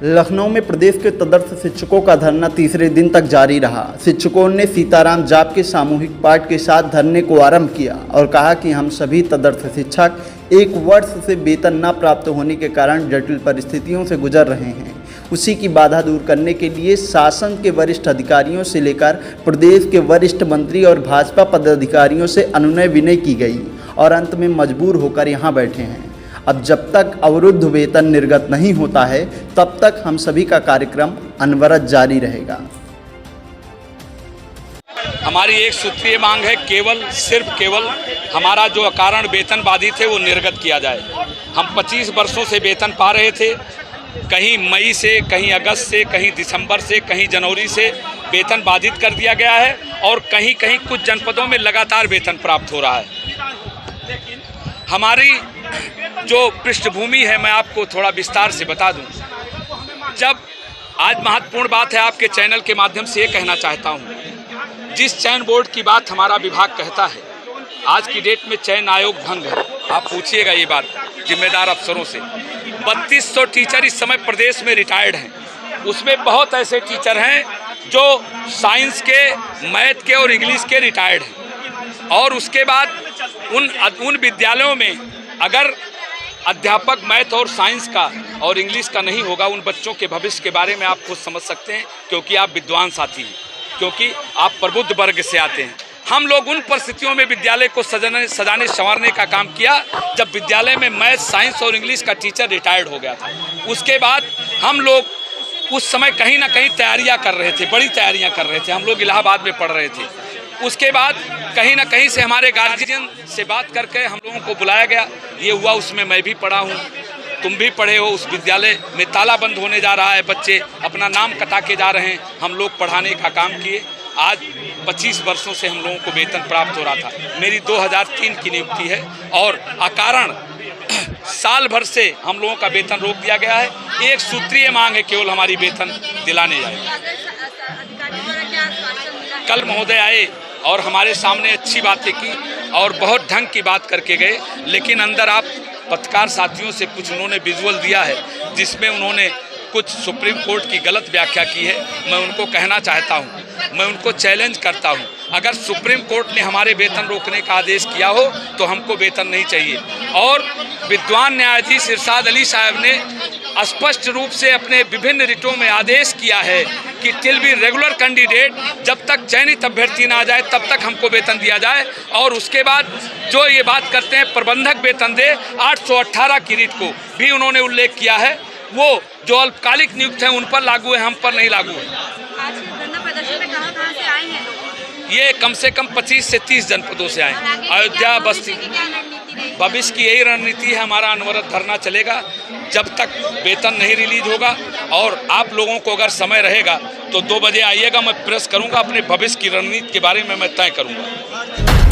लखनऊ में प्रदेश के तदर्थ शिक्षकों का धरना तीसरे दिन तक जारी रहा। शिक्षकों ने सीताराम जाप के सामूहिक पाठ के साथ धरने को आरंभ किया और कहा कि हम सभी तदर्थ शिक्षक 1 वर्ष से वेतन न प्राप्त होने के कारण जटिल परिस्थितियों से गुजर रहे हैं। उसी की बाधा दूर करने के लिए शासन के वरिष्ठ अधिकारियों से लेकर प्रदेश के वरिष्ठ मंत्री और भाजपा पदाधिकारियों से अनुनय विनय की गई और अंत में मजबूर होकर यहाँ बैठे हैं। अब जब तक अवरुद्ध वेतन निर्गत नहीं होता है तब तक हम सभी का कार्यक्रम अनवरत जारी रहेगा। हमारी एक सूत्रीय मांग है, केवल हमारा जो अकारण वेतन बाधित है वो निर्गत किया जाए। हम 25 वर्षों से वेतन पा रहे थे, कहीं मई से, कहीं अगस्त से, कहीं दिसंबर से, कहीं जनवरी से वेतन बाधित कर दिया गया है और कहीं कहीं कुछ जनपदों में लगातार वेतन प्राप्त हो रहा है। हमारी जो पृष्ठभूमि है मैं आपको थोड़ा विस्तार से बता दूं। जब आज महत्वपूर्ण बात है, आपके चैनल के माध्यम से ये कहना चाहता हूं, जिस चयन बोर्ड की बात हमारा विभाग कहता है, आज की डेट में चयन आयोग भंग है। आप पूछिएगा ये बात जिम्मेदार अफसरों से। 3200 टीचर इस समय प्रदेश में रिटायर्ड हैं। उसमें बहुत ऐसे टीचर हैं जो साइंस के, मैथ के और इंग्लिश के रिटायर्ड हैं। और उसके बाद उन विद्यालयों में अगर अध्यापक मैथ और साइंस का और इंग्लिश का नहीं होगा, उन बच्चों के भविष्य के बारे में आप खुद समझ सकते हैं, क्योंकि आप विद्वान साथी हैं, क्योंकि आप प्रबुद्ध वर्ग से आते हैं। हम लोग उन परिस्थितियों में विद्यालय को सजाने संवारने का काम किया जब विद्यालय में मैथ, साइंस और इंग्लिश का टीचर रिटायर्ड हो गया था। उसके बाद हम लोग उस समय कहीं ना कहीं तैयारियां कर रहे थे, बड़ी तैयारियां कर रहे थे। हम लोग इलाहाबाद में पढ़ रहे थे। उसके बाद कहीं ना कहीं से हमारे गार्जियन से बात करके हम लोगों को बुलाया गया। ये हुआ, उसमें मैं भी पढ़ा हूँ, तुम भी पढ़े हो। उस विद्यालय में ताला बंद होने जा रहा है, बच्चे अपना नाम कटा के जा रहे हैं। हम लोग पढ़ाने का काम किए। आज 25 वर्षों से हम लोगों को वेतन प्राप्त हो रहा था। मेरी 2003 की नियुक्ति है और अकारण साल भर से हम लोगों का वेतन रोक दिया गया है। एक सूत्रीय मांग है, केवल हमारी वेतन दिलाने जाए। कल महोदय आए और हमारे सामने अच्छी बातें की और बहुत ढंग की बात करके गए, लेकिन अंदर आप पत्रकार साथियों से कुछ उन्होंने विजुअल दिया है जिसमें उन्होंने कुछ सुप्रीम कोर्ट की गलत व्याख्या की है। मैं उनको कहना चाहता हूं, मैं उनको चैलेंज करता हूं, अगर सुप्रीम कोर्ट ने हमारे वेतन रोकने का आदेश किया हो तो हमको वेतन नहीं चाहिए। और विद्वान न्यायाधीश इरशाद अली साहब ने स्पष्ट रूप से अपने विभिन्न रिटों में आदेश किया है कि टिल बी रेगुलर कैंडिडेट, जब तक चयनित अभ्यर्थी ना आ जाए तब तक हमको वेतन दिया जाए। और उसके बाद जो ये बात करते हैं प्रबंधक वेतन दे, 818 की रीट को भी उन्होंने उल्लेख किया है। वो जो अल्पकालिक नियुक्त हैं उन पर लागू है, हम पर नहीं लागू है। आज धरना प्रदर्शन में कहां से आए हैं लोग? ये कम से कम 25 से 30 जनपदों से आए। अयोध्या, बस्ती। भविष्य की यही रणनीति है, हमारा अनवरत धरना चलेगा जब तक वेतन नहीं रिलीज होगा। और आप लोगों को अगर समय रहेगा तो 2 बजे आइएगा, मैं प्रेस करूंगा, अपने भविष्य की रणनीति के बारे में मैं तय करूंगा।